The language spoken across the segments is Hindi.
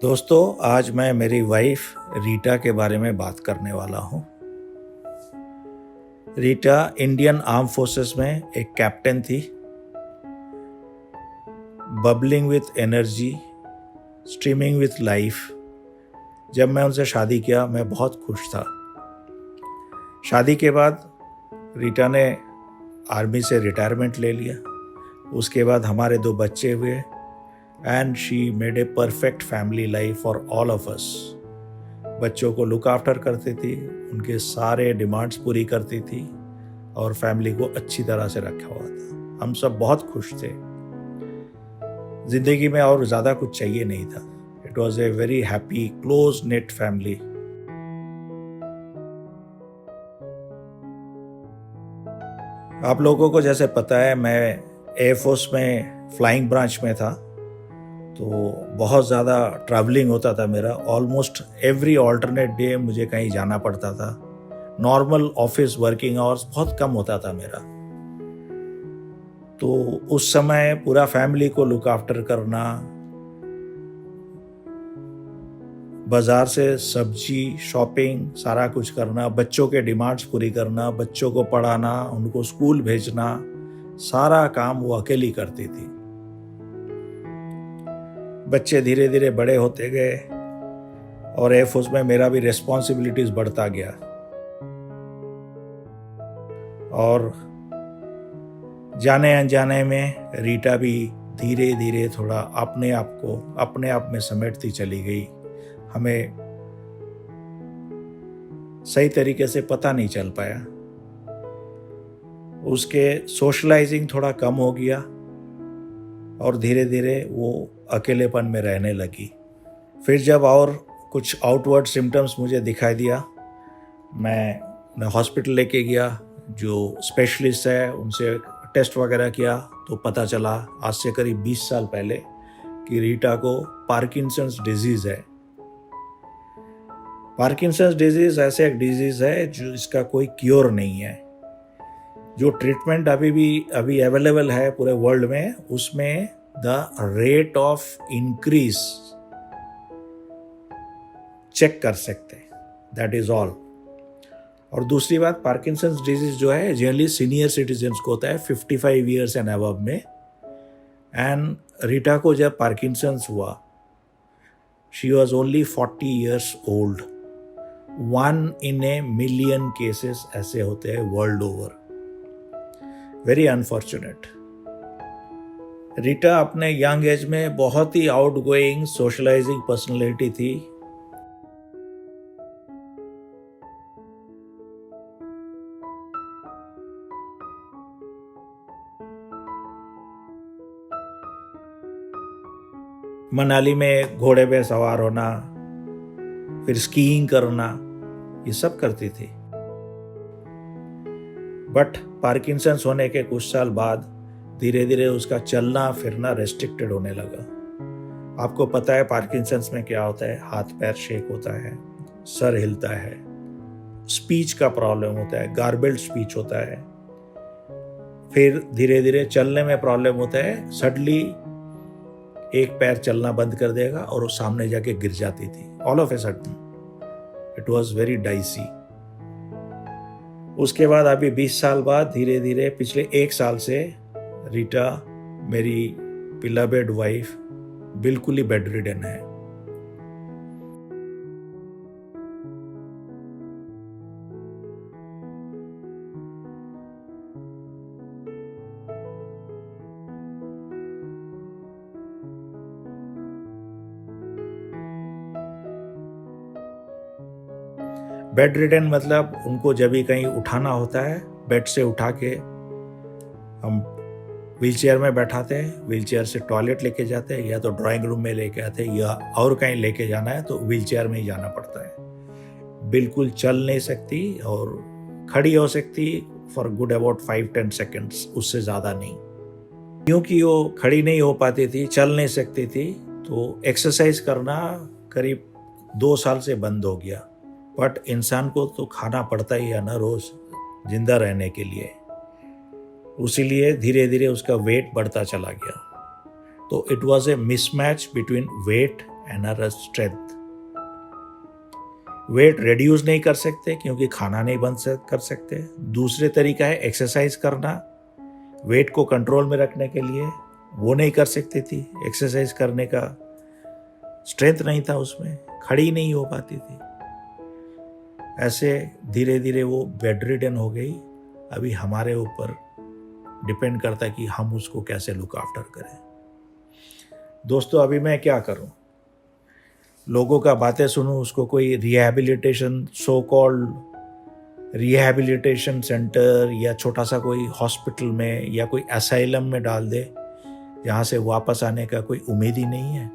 दोस्तों, आज मैं मेरी वाइफ रीटा के बारे में बात करने वाला हूँ। रीटा इंडियन आर्म फोर्सेस में एक कैप्टन थी, bubbling with energy, streaming with life. जब मैं उनसे शादी किया, मैं बहुत खुश था। शादी के बाद रीटा ने आर्मी से रिटायरमेंट ले लिया। उसके बाद हमारे 2 बच्चे हुए and she made a perfect family life for all of us. बच्चों को लुक आफ्टर करती थी, उनके सारे डिमांड्स पूरी करती थी और फैमिली को अच्छी तरह से रखा हुआ था। हम सब बहुत खुश थे। जिंदगी में और ज़्यादा कुछ चाहिए नहीं था। It was a very happy close net family. आप लोगों को जैसे पता है, मैं एयरफोर्स में फ्लाइंग ब्रांच में था, तो बहुत ज़्यादा ट्रैवलिंग होता था मेरा। ऑलमोस्ट एवरी ऑल्टरनेट डे मुझे कहीं जाना पड़ता था। नॉर्मल ऑफिस वर्किंग आवर्स बहुत कम होता था मेरा। तो उस समय पूरा फैमिली को लुक आफ्टर करना, बाज़ार से सब्जी शॉपिंग सारा कुछ करना, बच्चों के डिमांड्स पूरी करना, बच्चों को पढ़ाना, उनको स्कूल भेजना, सारा काम वो अकेली करती थी। बच्चे धीरे धीरे बड़े होते गए और एयरफोर्स में मेरा भी रिस्पॉन्सिबिलिटीज बढ़ता गया और जाने अनजाने में रीटा भी धीरे धीरे थोड़ा अपने आप में समेटती चली गई। हमें सही तरीके से पता नहीं चल पाया। उसके सोशलाइजिंग थोड़ा कम हो गया और धीरे धीरे वो अकेलेपन में रहने लगी। फिर जब और कुछ आउटवर्ड सिम्टम्स मुझे दिखाई दिया, मैं हॉस्पिटल लेके गया। जो स्पेशलिस्ट है उनसे टेस्ट वगैरह किया तो पता चला आज से करीब 20 साल पहले कि रीटा को पार्किंसंस डिजीज़ है। पार्किंसंस डिजीज़ ऐसे एक डिजीज़ है जो इसका कोई क्योर नहीं है। जो ट्रीटमेंट अभी अवेलेबल है पूरे वर्ल्ड में, उसमें the rate of increase check कर सकते हैं, दैट इज ऑल। और दूसरी बात, पार्किंसंस डिजीज जो है जनरली सीनियर सिटीजन्स को होता है 55 ईयर्स एंड अबव में। एंड रीटा को जब पार्किंसंस हुआ, she was only 40 years old. 1 in a million cases ऐसे होते हैं world over. Very unfortunate. Rita अपने यंग एज में बहुत ही आउटगोइंग सोशलाइजिंग पर्सनालिटी थी। मनाली में घोड़े पे सवार होना, फिर स्कीइंग करना, ये सब करती थी। बट पार्किंसंस होने के कुछ साल बाद धीरे धीरे उसका चलना फिरना रेस्ट्रिक्टेड होने लगा। आपको पता है पार्किंसंस में क्या होता है, हाथ पैर शेक होता है, सर हिलता है, स्पीच का प्रॉब्लम होता है, गार्बल्ड स्पीच होता है। फिर धीरे धीरे चलने में प्रॉब्लम होता है। सडनली एक पैर चलना बंद कर देगा और वो सामने जाके गिर जाती थी। All of a sudden it was very dicey. उसके बाद अभी 20 साल बाद धीरे धीरे पिछले 1 साल से रीटा, मेरी बिलवेड वाइफ, बिल्कुल ही बेड रिडन है। बेड रिडन मतलब उनको जब भी कहीं उठाना होता है, बेड से उठा के हम व्हीलचेयर में बैठाते हैं, व्हीलचेयर से टॉयलेट लेके जाते हैं, या तो ड्राइंग रूम में लेके आते हैं, या और कहीं लेके जाना है तो व्हीलचेयर में ही जाना पड़ता है। बिल्कुल चल नहीं सकती और खड़ी हो सकती फॉर गुड अबाउट 5-10 सेकेंड्स, उससे ज़्यादा नहीं। क्योंकि वो खड़ी नहीं हो पाती थी, चल नहीं सकती थी, तो एक्सरसाइज करना करीब 2 साल से बंद हो गया। बट इंसान को तो खाना पड़ता ही है ना रोज जिंदा रहने के लिए। उसीलिए धीरे धीरे उसका वेट बढ़ता चला गया। तो it was a mismatch between weight and her strength. Weight reduce नहीं कर सकते क्योंकि खाना नहीं बंद कर सकते। दूसरे तरीका है एक्सरसाइज करना, वेट को कंट्रोल में रखने के लिए, वो नहीं कर सकती थी। एक्सरसाइज करने का स्ट्रेंथ नहीं था उसमें, खड़ी नहीं हो पाती थी। ऐसे धीरे धीरे वो बेड रिडन हो गई। अभी हमारे ऊपर डिपेंड करता है कि हम उसको कैसे लुक आफ्टर करें। दोस्तों, अभी मैं क्या करूं? लोगों का बातें सुनूं, उसको कोई rehabilitation, so called rehabilitation centre या छोटा सा कोई हॉस्पिटल में या कोई असाइलम में डाल दे जहाँ से वापस आने का कोई उम्मीद ही नहीं है?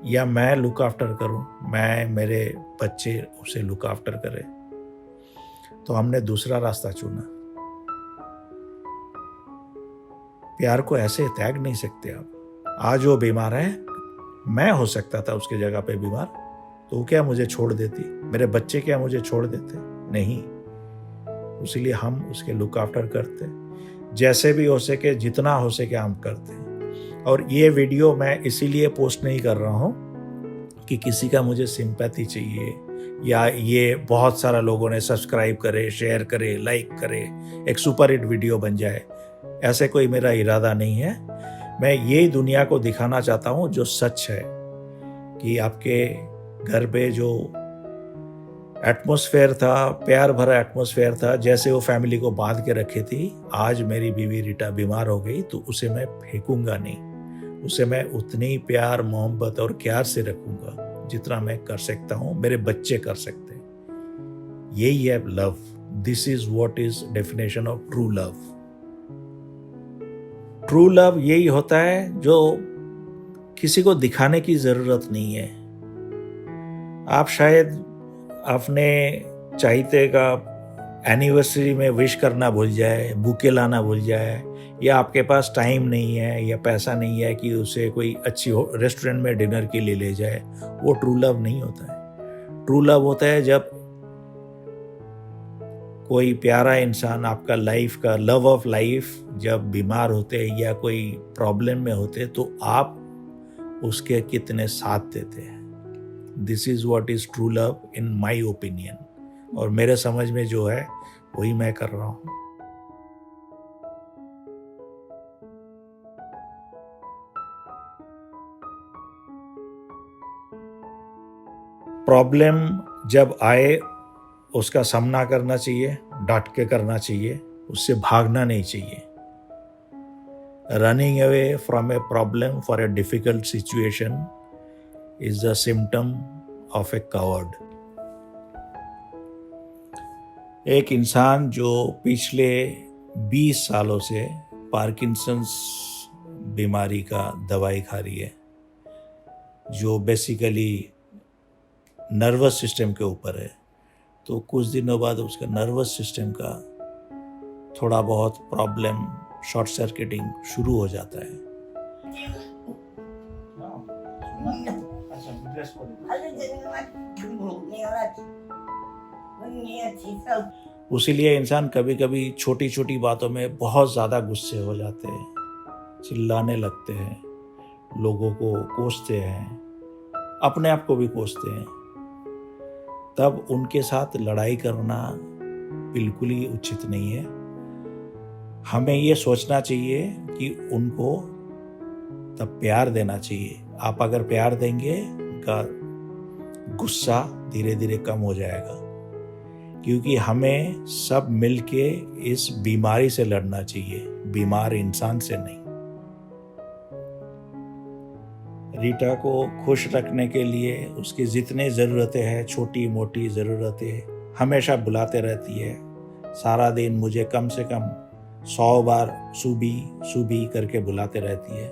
या मैं लुक आफ्टर करूं, मैं, मेरे बच्चे उसे लुक आफ्टर करें? तो हमने दूसरा रास्ता चुना। प्यार को ऐसे त्याग नहीं सकते आप। आज वो बीमार है, मैं हो सकता था उसके जगह पे बीमार, तो वो क्या मुझे छोड़ देती? मेरे बच्चे क्या मुझे छोड़ देते? नहीं। इसीलिए हम उसके लुक आफ्टर करते, जैसे भी हो सके, जितना हो सके हम करते हैं। और ये वीडियो मैं इसीलिए पोस्ट नहीं कर रहा हूँ कि किसी का मुझे सिंपैथी चाहिए या ये बहुत सारा लोगों ने सब्सक्राइब करे, शेयर करे, लाइक करे, एक सुपर हिट वीडियो बन जाए। ऐसे कोई मेरा इरादा नहीं है। मैं यही दुनिया को दिखाना चाहता हूँ जो सच है, कि आपके घर पे जो एटमॉस्फेयर था, प्यार भरा एटमॉस्फेयर था, जैसे वो फैमिली को बांध के रखी थी, आज मेरी बीवी रीटा बीमार हो गई तो उसे मैं फेंकूंगा नहीं। उसे मैं उतनी ही प्यार, मोहब्बत और प्यार से रखूंगा जितना मैं कर सकता हूँ, मेरे बच्चे कर सकते हैं। यही है love. This is what is definition of true love. True love यही होता है जो किसी को दिखाने की जरूरत नहीं है। आप शायद अपने चाहते का एनिवर्सरी में विश करना भूल जाए, बुके लाना भूल जाए, या आपके पास टाइम नहीं है या पैसा नहीं है कि उसे कोई अच्छी रेस्टोरेंट में डिनर के लिए ले जाए। वो ट्रू लव नहीं होता है। ट्रू लव होता है जब कोई प्यारा इंसान, आपका लाइफ का लव ऑफ लाइफ, जब बीमार होते या कोई प्रॉब्लम में होते तो आप उसके कितने साथ देते हैं। This is what is true love in my opinion, और मेरे समझ में जो है वही मैं कर रहा हूँ। प्रॉब्लम जब आए उसका सामना करना चाहिए, डट के करना चाहिए, उससे भागना नहीं चाहिए। Running away from a problem for a difficult situation is a symptom of a coward। एक इंसान जो पिछले 20 सालों से पार्किंसंस बीमारी का दवाई खा रही है, जो बेसिकली नर्वस सिस्टम के ऊपर है, तो कुछ दिनों बाद उसका नर्वस सिस्टम का थोड़ा बहुत प्रॉब्लम, शॉर्ट सर्किटिंग शुरू हो जाता है। उसीलिए इंसान कभी कभी छोटी छोटी बातों में बहुत ज़्यादा गुस्से हो जाते हैं, चिल्लाने लगते हैं, लोगों को कोसते हैं, अपने आप को भी कोसते हैं। तब उनके साथ लड़ाई करना बिल्कुल ही उचित नहीं है। हमें ये सोचना चाहिए कि उनको तब प्यार देना चाहिए। आप अगर प्यार देंगे, उनका गुस्सा धीरे धीरे कम हो जाएगा, क्योंकि हमें सब मिलके इस बीमारी से लड़ना चाहिए, बीमार इंसान से नहीं। रीटा को खुश रखने के लिए उसकी जितनी ज़रूरतें हैं, छोटी मोटी ज़रूरतें, हमेशा बुलाते रहती है। सारा दिन मुझे कम से कम 100 बार सुबी करके बुलाते रहती है।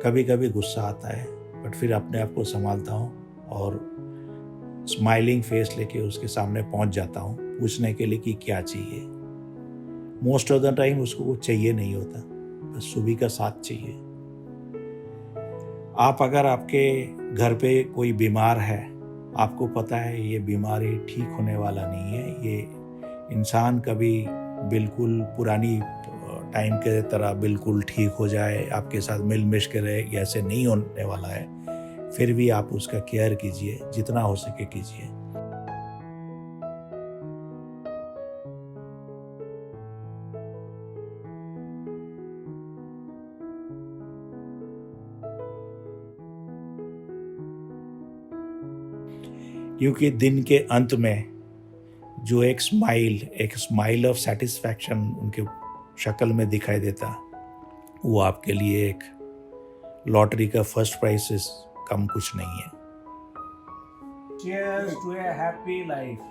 कभी कभी गुस्सा आता है, बट फिर अपने आप को संभालता हूँ और स्माइलिंग फेस लेके उसके सामने पहुँच जाता हूँ पूछने के लिए कि क्या चाहिए। मोस्ट ऑफ द टाइम उसको कुछ चाहिए नहीं होता, बस सुबी का साथ चाहिए। आप अगर आपके घर पे कोई बीमार है, आपको पता है ये बीमारी ठीक होने वाला नहीं है, ये इंसान कभी बिल्कुल पुरानी टाइम के तरह बिल्कुल ठीक हो जाए, आपके साथ मिल मिश के रहे, ये ऐसे नहीं होने वाला है। फिर भी आप उसका केयर कीजिए, जितना हो सके कीजिए। क्योंकि दिन के अंत में जो एक स्माइल ऑफ सेटिस्फैक्शन उनके शक्ल में दिखाई देता, वो आपके लिए एक लॉटरी का फर्स्ट प्राइज से कम कुछ नहीं है। Cheers to a happy life.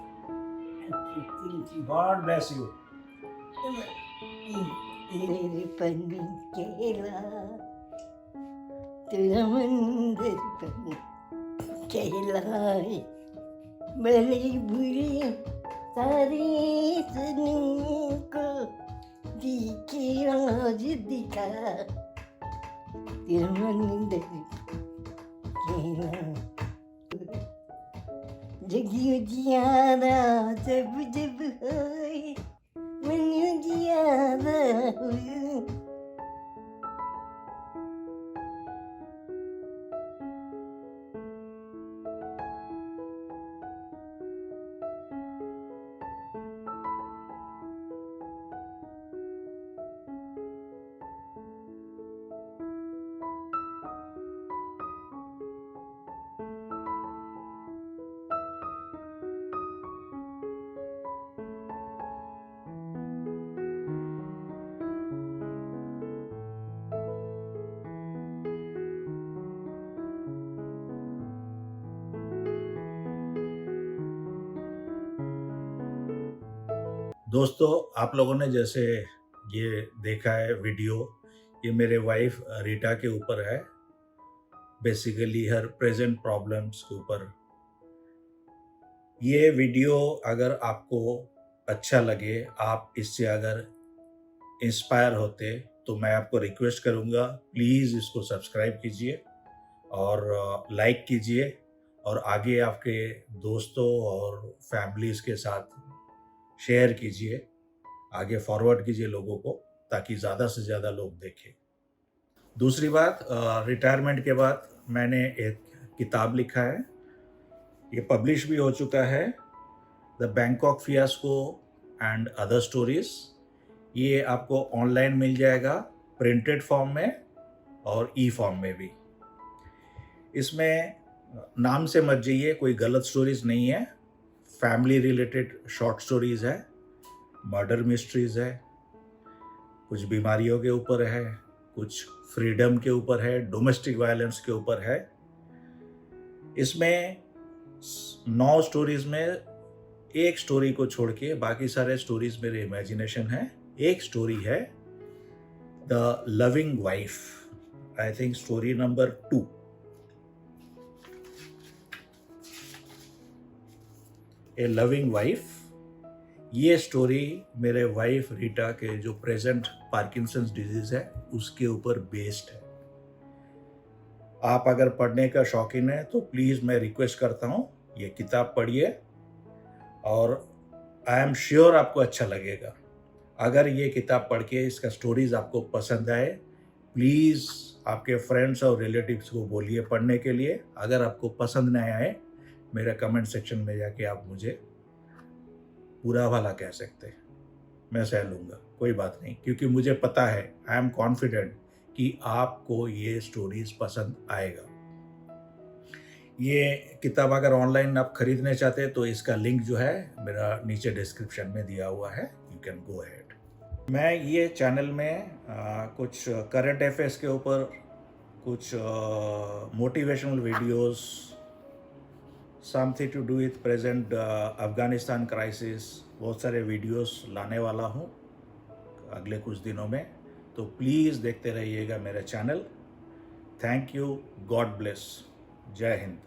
God bless you. तेरे पंख केला तेरा मंदिर पंख कहलाए, भले बुरे सारे सनम को दिखे आज दिखा, तेरा मंदिर कहलाए। जगियो जियादा जब जब होए, मनियो जियादा होए। दोस्तों, आप लोगों ने जैसे ये देखा है वीडियो, ये मेरे वाइफ रीटा के ऊपर है, बेसिकली हर प्रेजेंट प्रॉब्लम्स के ऊपर। ये वीडियो अगर आपको अच्छा लगे, आप इससे अगर इंस्पायर होते, तो मैं आपको रिक्वेस्ट करूँगा, प्लीज़ इसको सब्सक्राइब कीजिए और लाइक कीजिए और आगे आपके दोस्तों और फैमिलीज़ के साथ शेयर कीजिए, आगे फॉरवर्ड कीजिए लोगों को, ताकि ज़्यादा से ज़्यादा लोग देखें। दूसरी बात, रिटायरमेंट के बाद मैंने एक किताब लिखा है, ये पब्लिश भी हो चुका है, the Bangkok fiasco and other stories. ये आपको ऑनलाइन मिल जाएगा, प्रिंटेड फॉर्म में और ई फॉर्म में भी। इसमें नाम से मत जाइए, कोई गलत स्टोरीज नहीं है, फैमिली रिलेटेड शॉर्ट स्टोरीज है, मर्डर मिस्ट्रीज है, कुछ बीमारियों के ऊपर है, कुछ फ्रीडम के ऊपर है, डोमेस्टिक वायलेंस के ऊपर है। इसमें 9 स्टोरीज में एक स्टोरी को छोड़ के बाकी सारे स्टोरीज मेरे इमेजिनेशन है। एक स्टोरी है the loving wife, I think story number 2। A loving wife, ये स्टोरी मेरे वाइफ रीटा के जो प्रेजेंट पार्किंसंस डिजीज है उसके ऊपर बेस्ड है। आप अगर पढ़ने का शौकीन है तो प्लीज़ मैं रिक्वेस्ट करता हूँ, ये किताब पढ़िए और आई एम श्योर आपको अच्छा लगेगा। अगर ये किताब पढ़ के इसका स्टोरीज आपको पसंद आए, प्लीज़ आपके फ्रेंड्स और रिलेटिव्स को बोलिए पढ़ने के लिए। अगर आपको पसंद नहीं आए, मेरा कमेंट सेक्शन में जाके आप मुझे बुरा भला कह सकते हैं, मैं सह लूँगा, कोई बात नहीं, क्योंकि मुझे पता है, आई एम कॉन्फिडेंट कि आपको ये स्टोरीज पसंद आएगा। ये किताब अगर ऑनलाइन आप खरीदने चाहते हैं तो इसका लिंक जो है मेरा नीचे डिस्क्रिप्शन में दिया हुआ है, यू कैन गो अहेड। मैं ये चैनल में कुछ करंट अफेयर्स के ऊपर, कुछ motivational videos, something to do with present Afghanistan crisis, बहुत सारे वीडियोस लाने वाला हूँ अगले कुछ दिनों में, तो प्लीज़ देखते रहिएगा मेरा channel. Thank you, God bless, जय हिंद।